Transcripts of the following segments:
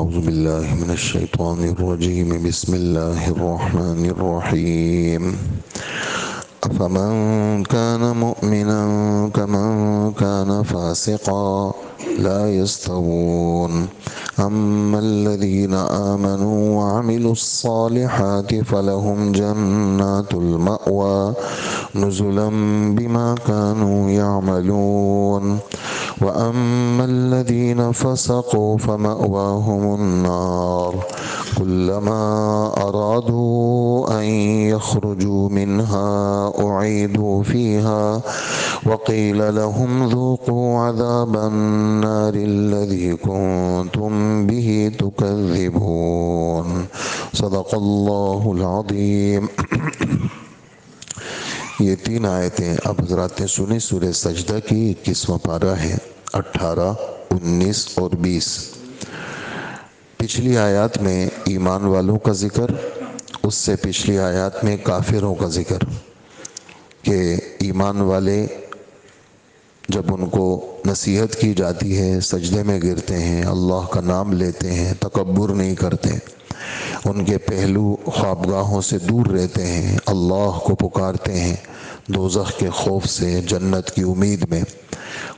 أعوذ بالله من الشيطان الرجيم بسم الله الرحمن الرحيم أفمن كان مؤمنا كمن كان فاسقا لا يستوون أما الذين آمنوا وعملوا الصالحات فلهم جنات المأوى نزلا بما كانوا يعملون وأما الذين فسقوا فمأواهم النار كلما أرادوا أن يخرجوا منها أعيدوا فيها وقيل لهم ذوقوا عذاب النار الذي كنتم به تكذبون صدق الله العظيم. یہ 3 آیتیں اب حضرات نے سنی سورہ سجدہ کی 21واں پارہ ہے، 18، 19 اور 20۔ پچھلی آیات میں ایمان والوں کا ذکر، اس سے پچھلی آیات میں کافروں کا ذکر، کہ ایمان والے جب ان کو نصیحت کی جاتی ہے سجدے میں گرتے ہیں، اللہ کا نام لیتے ہیں، تکبر نہیں کرتے، ان کے پہلو خوابگاہوں سے دور رہتے ہیں، اللہ کو پکارتے ہیں دوزخ کے خوف سے، جنت کی امید میں،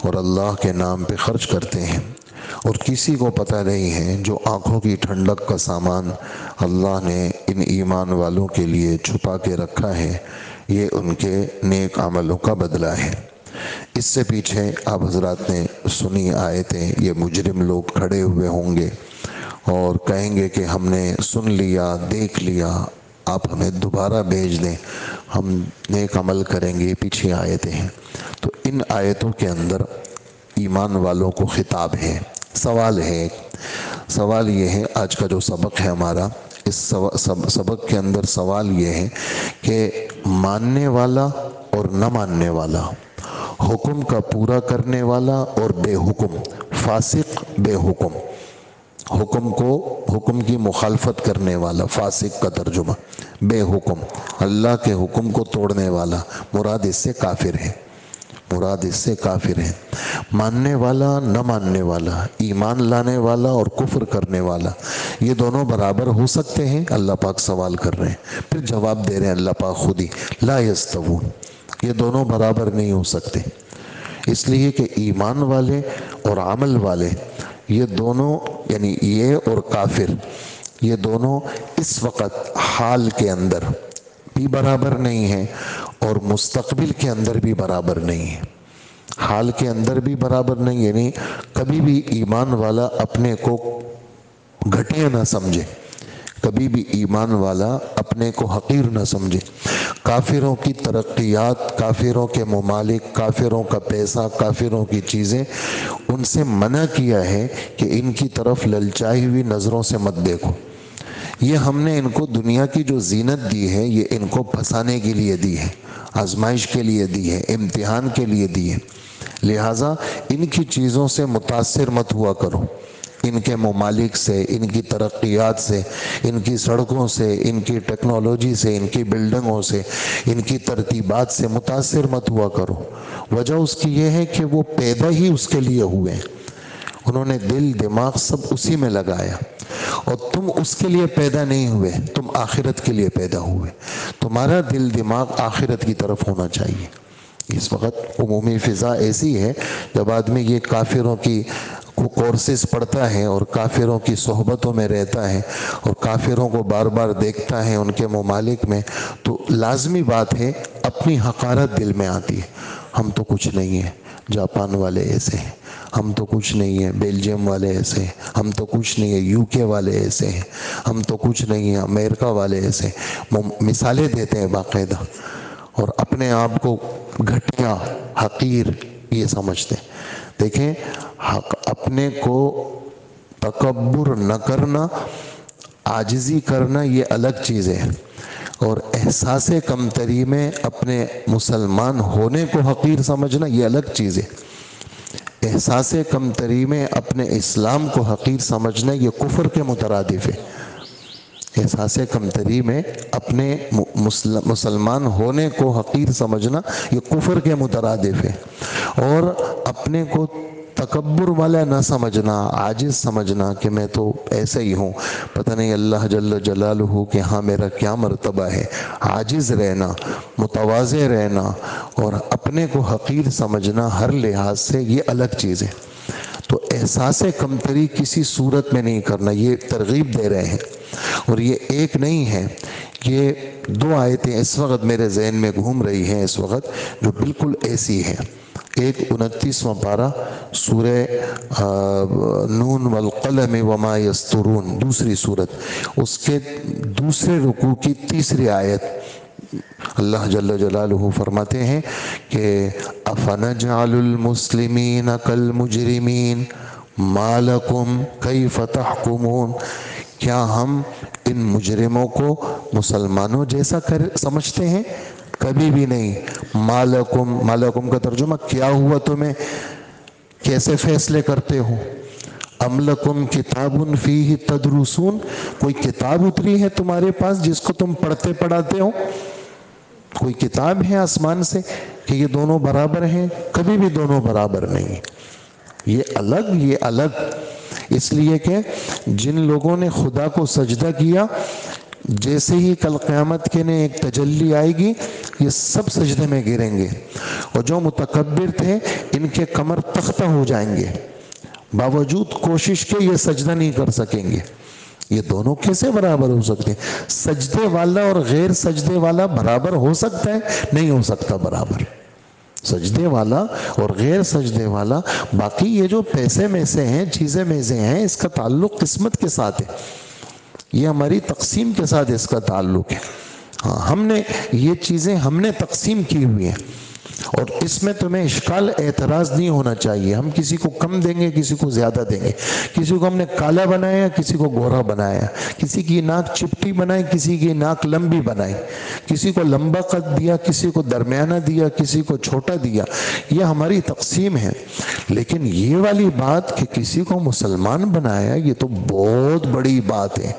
اور اللہ کے نام پہ خرچ کرتے ہیں، اور کسی کو پتہ نہیں ہے جو آنکھوں کی ٹھنڈک کا سامان اللہ نے ان ایمان والوں کے لیے چھپا کے رکھا ہے، یہ ان کے نیک عملوں کا بدلہ ہے۔ اس سے پیچھے آپ حضرات نے سنی آیتیں، یہ مجرم لوگ کھڑے ہوئے ہوں گے اور کہیں گے کہ ہم نے سن لیا، دیکھ لیا، آپ ہمیں دوبارہ بھیج دیں، ہم نیک عمل کریں گے۔ پیچھے آیتیں ہیں، تو ان آیتوں کے اندر ایمان والوں کو خطاب ہے، سوال ہے۔ سوال یہ ہے، آج کا جو سبق ہے ہمارا، اس سبق کے اندر سوال یہ ہے کہ ماننے والا اور نہ ماننے والا، حکم کا پورا کرنے والا اور بے حکم، فاسق بے حکم، حکم کی مخالفت کرنے والا، فاسق کا ترجمہ بے حکم، اللہ کے حکم کو توڑنے والا، مراد اس سے کافر ہے، ماننے والا نہ ماننے والا، ایمان لانے والا اور کفر کرنے والا، یہ دونوں برابر ہو سکتے ہیں؟ اللہ پاک سوال کر رہے ہیں، پھر جواب دے رہے ہیں اللہ پاک خود ہی، لا یستوون، یہ دونوں برابر نہیں ہو سکتے، اس لیے کہ ایمان والے اور عمل والے، یہ دونوں، یعنی یہ اور کافر، یہ دونوں اس وقت حال کے اندر بھی برابر نہیں ہیں اور مستقبل کے اندر بھی برابر نہیں ہیں۔ حال کے اندر بھی برابر نہیں، یعنی کبھی بھی ایمان والا اپنے کو گھٹیا نہ سمجھے، کبھی بھی ایمان والا اپنے کو حقیر نہ سمجھے۔ کافروں کی ترقیات، کافروں کے ممالک، کافروں کا پیسہ، کافروں کی چیزیں، ان سے منع کیا ہے کہ ان کی طرف للچائی ہوئی نظروں سے مت دیکھو۔ یہ ہم نے ان کو دنیا کی جو زینت دی ہے، یہ ان کو پھنسانے کے لیے دی ہے، آزمائش کے لیے دی ہے، امتحان کے لیے دی ہے، لہٰذا ان کی چیزوں سے متاثر مت ہوا کرو، ان کے ممالک سے، ان کی ترقیات سے، ان کی سڑکوں سے، ان کی ٹیکنالوجی سے، ان کی بلڈنگوں سے، ان کی ترتیبات سے متاثر مت ہوا کرو۔ وجہ اس کی یہ ہے کہ وہ پیدا ہی اس کے لیے ہوئے ہیں، انہوں نے دل دماغ سب اسی میں لگایا، اور تم اس کے لیے پیدا نہیں ہوئے، تم آخرت کے لیے پیدا ہوئے، تمہارا دل دماغ آخرت کی طرف ہونا چاہیے۔ اس وقت عمومی فضا ایسی ہے، جب آدمی یہ کافروں کی کورسز پڑھتا ہے اور کافروں کی صحبتوں میں رہتا ہے اور کافروں کو بار بار دیکھتا ہے ان کے ممالک میں، تو لازمی بات ہے اپنی حقارت دل میں آتی ہے، ہم تو کچھ نہیں ہیں، جاپان والے ایسے ہیں، ہم تو کچھ نہیں ہیں، بیلجیم والے ایسے ہیں، ہم تو کچھ نہیں ہیں، UK والے ایسے ہیں، ہم تو کچھ نہیں ہیں، امریکہ والے ایسے ہیں، مثالیں دیتے ہیں باقاعدہ، اور اپنے آپ کو گھٹیا، حقیر یہ سمجھتے ہیں۔ دیکھیں، اپنے کو تکبر نہ کرنا، عاجزی کرنا، یہ الگ چیز ہے، اور احساس کمتری میں اپنے مسلمان ہونے کو حقیر سمجھنا، یہ الگ چیز ہے۔ احساس کمتری میں اپنے اسلام کو حقیر سمجھنا، یہ کفر کے مترادف ہے۔ احساس کمتری میں اپنے مسلمان ہونے کو حقیر سمجھنا، یہ کفر کے مترادف ہے، اور اپنے کو तकब्बुर वाला ना समझना, आजिज समझना कि मैं तो ऐसे ही हूँ, पता नहीं अल्लाह जल्ल जलालहू के हाँ मेरा क्या मर्तबा है। आजिज रहना, मुतवाज़े रहना और अपने को हकीर समझना हर लिहाज से, ये अलग चीज़ है। तो एहसास कमतरी किसी सूरत में नहीं करना, ये तरगीब दे रहे हैं। और ये एक नहीं है, ये 2 आयतें इस वक्त मेरे जहन में घूम रही हैं इस वक्त, जो बिल्कुल ऐसी हैं। एक 29वां पारा सूरह नून वल क़लम वमा यस्तरून, दूसरी सूरत, उसके दूसरे रुकू की 3री आयत, अल्लाह जल्ल जलालहू फरमाते हैं कि अफनजअलुल मुस्लिमीन कल मुजरिमीन मा लकुम कैफ तहकुमून, क्या हम इन मुजरिमों को मुसलमानों जैसा कर समझते हैं? कभी भी नहीं। मालकुम, मालकुम का तर्जुमा क्या हुआ तुम्हें, कैसे फैसले करते हो? अमलकुम किताबुन फीही तदरुसून, कोई किताब उतरी है तुम्हारे पास जिसको तुम पढ़ते पढ़ाते हो? कोई किताब है आसमान से कि ये दोनों बराबर हैं? कभी भी दोनों बराबर नहीं, ये अलग ये अलग। इसलिए कि जिन लोगों ने खुदा को सजदा किया, जैसे ही कल क़यामत के ने एक तजल्ली आएगी, ये सब सजदे में गिरेंगे। और जो मुतकब्बिर थे, इनके कमर तख्ता हो जाएंगे, बावजूद कोशिश के ये सजदा नहीं कर सकेंगे। ये दोनों कैसे बराबर हो सकते हैं? सजदे वाला और गैर सजदे वाला बराबर हो सकता है? नहीं हो सकता बराबर, सजदे वाला और गैर सजदे वाला। बाकी ये जो पैसे में से हैं, चीज़ें में से हैं, इसका ताल्लुक किस्मत के साथ है, ये हमारी तकसीम के साथ इसका ताल्लुक है। हाँ, हमने ये चीज़ें हमने तकसीम की हुई हैं, और इसमें तुम्हें इश्काल एतराज़ नहीं होना चाहिए। हम किसी को कम देंगे, किसी को ज़्यादा देंगे, किसी को हमने काला बनाया, किसी को गोरा बनाया, किसी की नाक चिपटी बनाई, किसी की नाक लंबी बनाई, किसी को लंबा कद दिया, किसी को दरमियाना दिया, किसी को छोटा दिया, यह हमारी तकसीम है। लेकिन ये वाली बात कि किसी को मुसलमान बनाया, ये तो बहुत बड़ी बात है।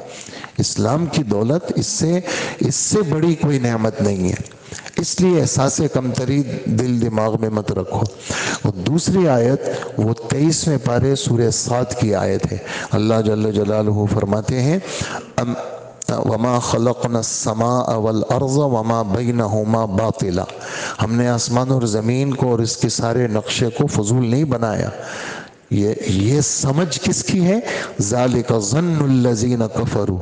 इस्लाम की दौलत, इससे बड़ी कोई नेमत नहीं है। इसलिए एहसास कमतरी दिल दिमाग में मत रखो। और दूसरी आयत वो 23वें पारे सूरह साद की आयत है। अल्लाह जल्ल जलालहू फरमाते हैं, वमा खलक़ना समा वल अर्ज़ वमा बैनहुमा बातिला, हमने आसमान और ज़मीन को और इसके सारे नक्शे को फजूल नहीं बनाया। ये समझ किसकी है? ज़ालिका ज़न्नुल्लज़ीना कफ़रू,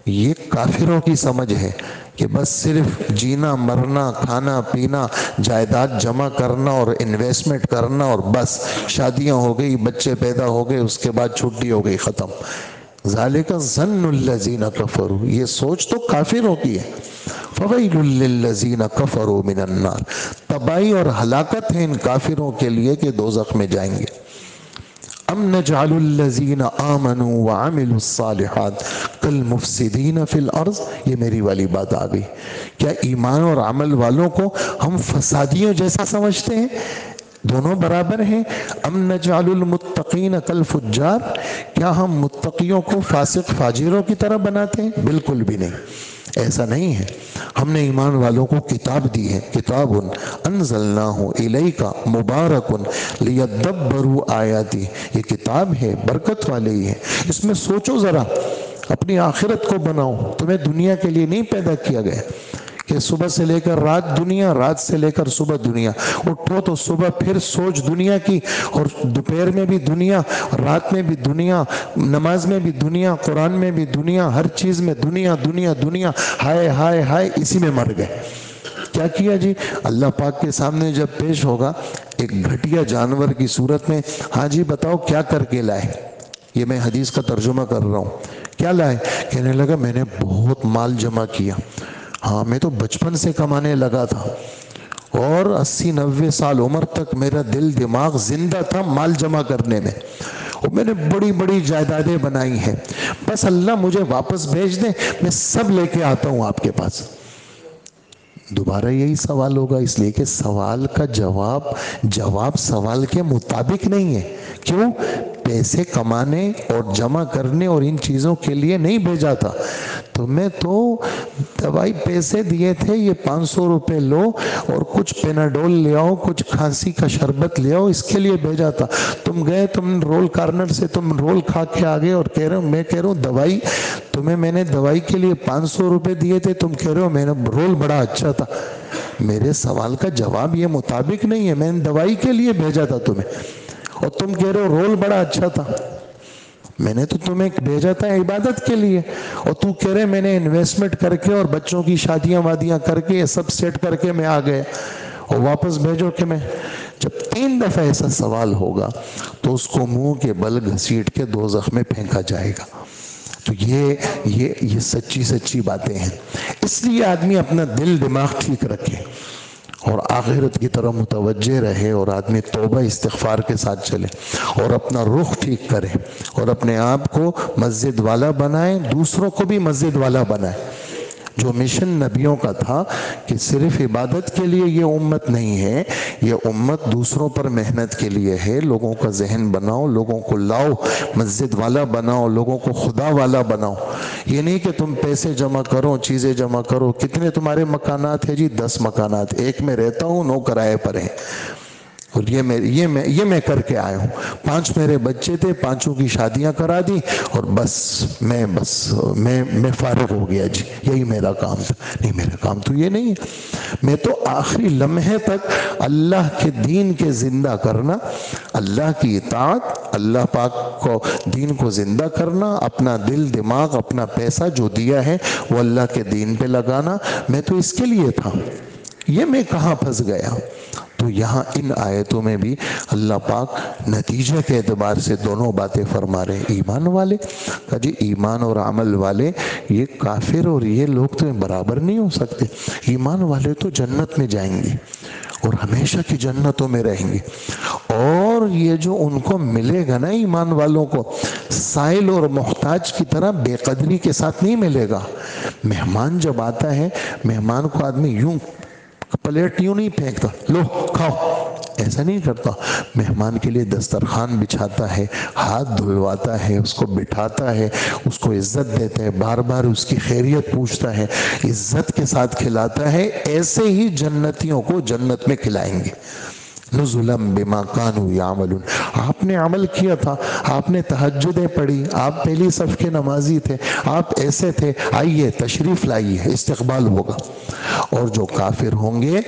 ये काफिरों की समझ है कि बस सिर्फ जीना, मरना, खाना पीना, जायदाद जमा करना और इन्वेस्टमेंट करना, और बस शादियां हो गई, बच्चे पैदा हो गए, उसके बाद छुट्टी हो गई, ख़त्म। ज़ालिका ज़न्नुल्लज़ीना कफ़रू, ये सोच तो काफिरों की है। फ़वैलुल लिल्लज़ीना कफ़रू मिनन नार, तबाही और हलाकत है इन काफिरों के लिए कि दोज़ख में जाएंगे। अम नजअलुल्लज़ीना आमनू व अमिलुस्सालिहात कल मुफ़्सिदीन फ़िल अर्ज़, ये मेरी वाली बात आ गई। क्या ईमान और अमल वालों को हम फसादियों जैसा समझते हैं? दोनों बराबर हैं। अम नजअलुल मुत्तक़ीन कल फुज्जार, क्या हम मुत्तक़ियों को फासिक फाजिरों की तरह बनाते हैं? बिल्कुल भी नहीं, ऐसा नहीं है। हमने ईमान वालों को किताब दी है, किताबुन अनज़लनाहु इलैका मुबारकुन लियद्दब्बरू आयाती, ये किताब है, बरकत वाली है, इसमें सोचो ज़रा, अपनी आखिरत को बनाओ। तुम्हें दुनिया के लिए नहीं पैदा किया गया कि सुबह से लेकर रात दुनिया, रात से लेकर सुबह दुनिया। उठो तो सुबह फिर सोच दुनिया की, और दोपहर में भी दुनिया, रात में भी दुनिया, नमाज में भी दुनिया, कुरान में भी दुनिया, हर चीज़ में दुनिया दुनिया दुनिया। हाय हाय हाय, इसी में मर गए। क्या किया जी? अल्लाह पाक के सामने जब पेश होगा एक घटिया जानवर की सूरत में, हाँ जी बताओ क्या करके लाए? ये मैं हदीस का तर्जुमा कर रहा हूँ। क्या लाए? कहने लगा मैंने बहुत माल जमा किया। हाँ, मैं तो बचपन से कमाने लगा था और 80-90 साल उम्र तक मेरा दिल दिमाग जिंदा था माल जमा करने में, और मैंने बड़ी बड़ी जायदादें बनाई हैं। बस अल्लाह मुझे वापस भेज दे, मैं सब लेके आता हूँ आपके पास। दोबारा यही सवाल होगा, इसलिए कि सवाल का जवाब सवाल के मुताबिक नहीं है। क्यों? पैसे कमाने और जमा करने और इन चीज़ों के लिए नहीं भेजा था, तुम्हें तो दवाई पैसे दिए थे, ये 500 रुपए लो और कुछ पेनाडोल ले आओ, कुछ खांसी का शरबत ले आओ, इसके लिए भेजा था। तुम गए, तुम रोल कॉर्नर से तुम रोल खा के आ गए और कह रहे हो, मैं कह रहा हूँ दवाई तुम्हें मैंने दवाई के लिए 500 रुपए दिए थे, तुम कह रहे हो मैंने रोल बड़ा अच्छा था। मेरे सवाल का जवाब ये मुताबिक नहीं है। मैंने दवाई के लिए भेजा था तुम्हें और तुम कह रहे हो रोल बड़ा अच्छा था। मैंने तो तुम्हें भेजा था इबादत के लिए और तू कह रहे मैंने इन्वेस्टमेंट करके और बच्चों की शादियां वादियां करके ये सब सेट करके मैं आ गया और वापस भेजो कि मैं। जब 3 दफा ऐसा सवाल होगा तो उसको मुंह के बल घसीट के दोज़ख में फेंका जाएगा। तो ये सच्ची सच्ची बातें हैं। इसलिए आदमी अपना दिल दिमाग ठीक रखे और आखिरत की तरफ मुतवज्जे रहे और आदमी तौबा इस्तिग़फ़ार के साथ चले और अपना रुख ठीक करे और अपने आप को मस्जिद वाला बनाए, दूसरों को भी मस्जिद वाला बनाए। जो मिशन नबियों का था कि सिर्फ इबादत के लिए ये उम्मत नहीं है, ये उम्मत दूसरों पर मेहनत के लिए है। लोगों का जहन बनाओ, लोगों को लाओ, मस्जिद वाला बनाओ, लोगों को खुदा वाला बनाओ। ये नहीं कि तुम पैसे जमा करो, चीज़ें जमा करो। कितने तुम्हारे मकानात है जी? 10 मकानात, एक में रहता हूँ, 9 किराए पर है और ये मैं करके आया हूँ। 5 मेरे बच्चे थे, 5 की शादियां करा दी और बस मैं फारिग हो गया जी, यही मेरा काम था। नहीं, मेरा काम तो ये नहीं है। मैं तो आखिरी लम्हे तक अल्लाह के दीन के जिंदा करना, अल्लाह की इताअत, अल्लाह पाक को दीन को जिंदा करना, अपना दिल दिमाग अपना पैसा जो दिया है वो अल्लाह के दीन पे लगाना, मैं तो इसके लिए था। ये मैं कहाँ फंस गया? तो यहाँ इन आयतों में भी अल्लाह पाक नतीजे के एतबार से दोनों बातें फरमा रहे। ईमान वाले का जी, ईमान और अमल वाले, ये काफिर और ये लोग तो बराबर नहीं हो सकते। ईमान वाले तो जन्नत में जाएंगे और हमेशा की जन्नतों में रहेंगे और ये जो उनको मिलेगा ना ईमान वालों को, साइल और मोहताज की तरह बेकदरी के साथ नहीं मिलेगा। मेहमान जब आता है, मेहमान को आदमी यूं प्लेट यूं नहीं फेंकता, लो खाओ, ऐसा नहीं करता। मेहमान के लिए दस्तरखान बिछाता है, हाथ धुलवाता है, उसको बिठाता है, उसको इज्जत देता है, बार बार उसकी खैरियत पूछता है, इज्जत के साथ खिलाता है। ऐसे ही जन्नतियों को जन्नत में खिलाएंगे। नुज़ुलम बिमा कानू यामलून। आपने अमल किया था, आपने तहज्जुदें पढ़ी, आप पहली सफ के नमाजी थे, आप ऐसे थे, आइए तशरीफ लाइए, इस्तकबाल होगा। और जो काफिर होंगे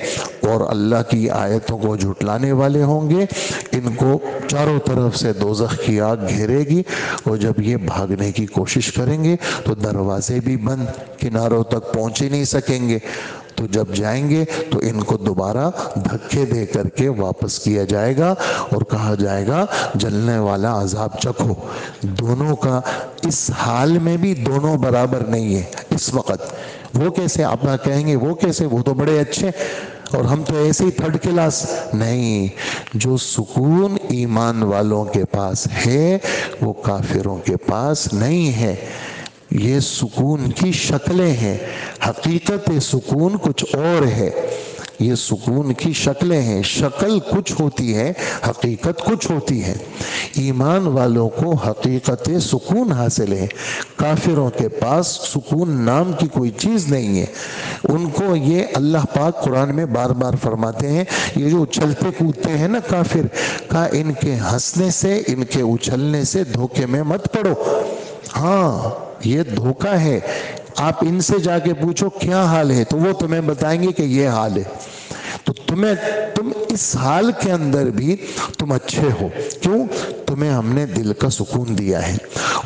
और अल्लाह की आयतों को झुटलाने वाले होंगे, इनको चारों तरफ से दोज़ख की आग घेरेगी और जब ये भागने की कोशिश करेंगे तो दरवाजे भी बंद, किनारों तक पहुंच ही नहीं सकेंगे। तो जब जाएंगे तो इनको दोबारा धक्के दे करके वापस किया जाएगा और कहा जाएगा जलने वाला अजाब चखो। दोनों का इस हाल में भी दोनों बराबर नहीं है इस वक्त। वो कैसे, आप कहेंगे वो कैसे, वो तो बड़े अच्छे और हम तो ऐसे ही 3rd क्लास। नहीं, जो सुकून ईमान वालों के पास है वो काफिरों के पास नहीं है। ये सुकून की शक्लें हैं, हकीकत सुकून कुछ और है। ये सुकून की शक्लें हैं, शक्ल कुछ होती है, हकीकत कुछ होती है। ईमान वालों को हकीकत सुकून हासिल है, काफिरों के पास सुकून नाम की कोई चीज़ नहीं है। उनको ये अल्लाह पाक कुरान में बार बार फरमाते हैं, ये जो उछलते कूदते हैं ना काफिर का, इनके हंसने से, इनके उछलने से धोखे में मत पड़ो। हाँ, ये धोखा है। आप इनसे जाके पूछो क्या हाल है तो वो तुम्हें बताएंगे कि ये हाल है। तो तुम इस हाल के अंदर भी तुम अच्छे हो, क्यों? तुम्हें हमने दिल का सुकून दिया है।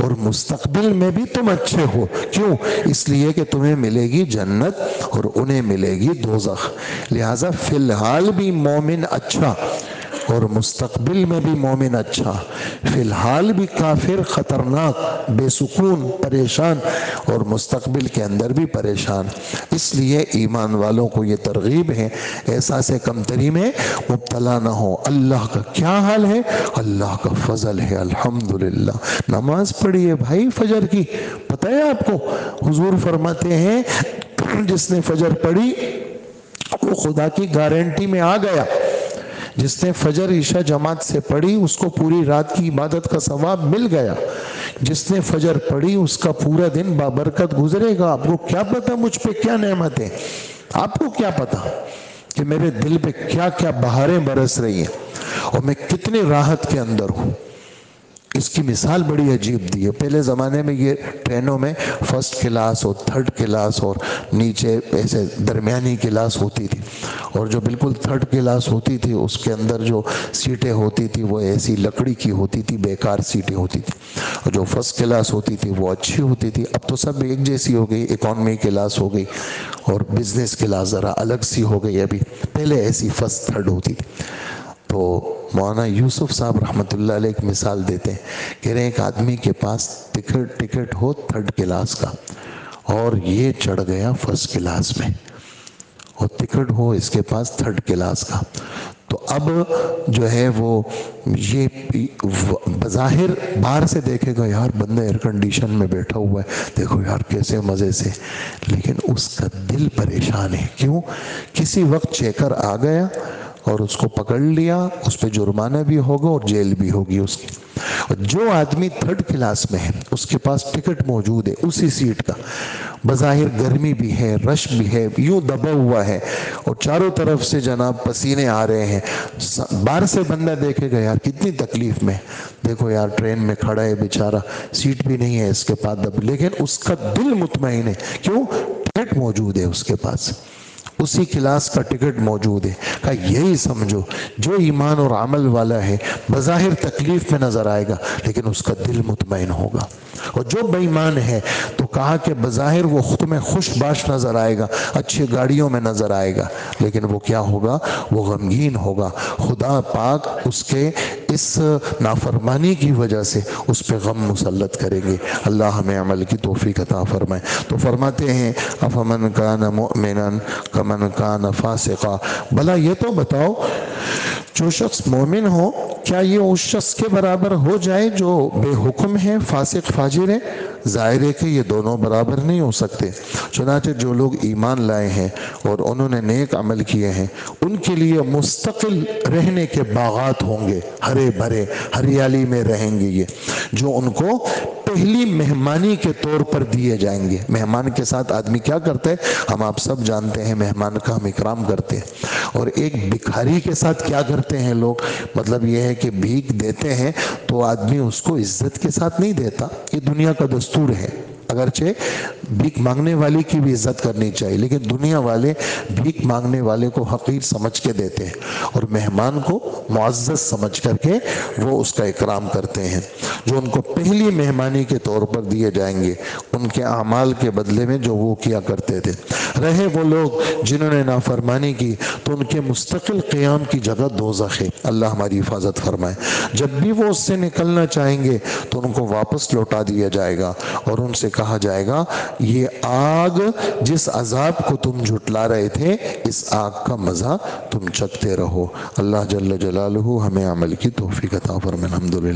और मुस्तकबिल में भी तुम अच्छे हो, क्यों? इसलिए कि तुम्हें मिलेगी जन्नत और उन्हें मिलेगी दोज़ख। लिहाजा फिलहाल भी मोमिन अच्छा और मुस्तकबिल में भी मोमिन अच्छा। फिलहाल भी काफिर खतरनाक, बेसुकून, परेशान और मुस्तकबिल के अंदर भी परेशान। इसलिए ईमान वालों को ये तरगीब है, एहसास कमतरी में मुब्तला ना हो। अल्लाह का क्या हाल है? अल्लाह का फजल है, अल्हम्दुलिल्लाह। नमाज पढ़िए भाई फजर की, पता है आपको? हुजूर फरमाते हैं जिसने फजर पढ़ी वो खुदा की गारंटी में आ गया। जिसने फजर ईशा जमात से पढ़ी उसको पूरी रात की इबादत का सवाब मिल गया। जिसने फजर पढ़ी उसका पूरा दिन बाबरकत गुजरेगा। आपको क्या पता मुझ पे क्या नेमत है, आपको क्या पता कि मेरे दिल पे क्या क्या बहारें बरस रही हैं और मैं कितनी राहत के अंदर हूँ। इसकी मिसाल बड़ी अजीब दी है। पहले ज़माने में ये ट्रेनों में फर्स्ट क्लास और थर्ड क्लास और नीचे ऐसे दरमियानी क्लास होती थी, और जो बिल्कुल थर्ड क्लास होती थी उसके अंदर जो सीटें होती थी वो ऐसी लकड़ी की होती थी, बेकार सीटें होती थी, और जो फर्स्ट क्लास होती थी वो अच्छी होती थी। अब तो सब एक जैसी हो गई, इकॉनमी क्लास हो गई और बिजनेस क्लास ज़रा अलग सी हो गई अभी, पहले ऐसी फर्स्ट थर्ड होती थी। तो मौलाना यूसुफ साहब रहमतुल्लाह अलैह एक मिसाल देते हैं, कह रहे हैं एक आदमी के पास टिकट हो थर्ड क्लास का और ये चढ़ गया फर्स्ट क्लास में, और टिकट हो इसके पास थर्ड क्लास का। तो अब जो है वो ये बज़ाहिर बाहर से देखेगा यार बंदा एयर कंडीशन में बैठा हुआ है, देखो यार कैसे मज़े से, लेकिन उसका दिल परेशान है। क्यों? किसी वक्त चेकर आ गया और उसको पकड़ लिया, उस पर जुर्माना भी होगा और जेल भी होगी उसकी। और जो आदमी थर्ड क्लास में है उसके पास टिकट मौजूद है उसी सीट का, बज़ाहिर गर्मी भी है, रश भी है, यूं दबा हुआ है और चारों तरफ से जनाब पसीने आ रहे हैं, बाहर से बंदा देखेगा यार कितनी तकलीफ में, देखो यार ट्रेन में खड़ा है बेचारा, सीट भी नहीं है इसके पास दब, लेकिन उसका दिल मुतमईन है। क्यों? टिकट मौजूद है उसके पास, उसी क्लास का टिकट मौजूद है। कहा यही समझो जो ईमान और अमल वाला है बज़ाहिर तकलीफ में नजर आएगा लेकिन उसका दिल मुतमईन होगा, और जो बेईमान है तो कहा कि बज़ाहिर वो खुद में खुशबाश नजर आएगा, अच्छी गाड़ियों में नजर आएगा, लेकिन वो क्या होगा? वो गमगीन होगा। खुदा पाक उसके इस नाफरमानी की वजह से उस पर गम मुसल्लत करेंगे। अल्लाह हमें अमल की तौफीक अता फरमाए। तो फरमाते हैं अफमन कान मुमिनन कमन कान फासिका, भला ये तो बताओ जो शख्स मोमिन हो क्या ये उस शख्स के बराबर हो जाए जो बेहुक्म है, फासिक फाजिर है? ज़ाहिर है कि ये दोनों बराबर नहीं हो सकते। चुनांचे जो लोग ईमान लाए हैं और उन्होंने नेक अमल किए हैं उनके लिए मुस्तकिल रहने के बागात होंगे, हरे भरे हरियाली में रहेंगे ये, जो उनको पहली मेहमानी के तौर पर दिए जाएंगे। मेहमान के साथ आदमी क्या करता है हम आप सब जानते हैं, मेहमान का हम इकराम करते हैं। और एक भिखारी के साथ क्या करते हैं लोग, मतलब ये है कि भीख देते हैं तो आदमी उसको इज्जत के साथ नहीं देता, ये दुनिया का दस्तूर है। अगरचे भीख मांगने वाले की भी इज्जत करनी चाहिए, लेकिन दुनिया वाले भीख मांगने वाले को हकीर समझ के देते हैं और मेहमान को मुअज़्ज़ज़ समझ करके वो उसका इकराम करते हैं। जो उनको पहली मेहमानी के तौर पर दिए जाएंगे उनके अमाल के बदले में जो वो किया करते थे। रहे वो लोग जिन्होंने नाफरमानी की तो उनके मुस्तकिल क़याम की जगह दोज़ख है। अल्लाह हमारी हिफाजत फरमाए। जब भी वो उससे निकलना चाहेंगे तो उनको वापस लौटा दिया जाएगा और उनसे कहा जाएगा ये आग जिस अजाब को तुम झुटला रहे थे इस आग का मज़ा तुम चखते रहो। अल्लाह जल्ल जलालहू हमें अमल की तौफीक अता फरमाए। अल्हम्दुलिल्लाह।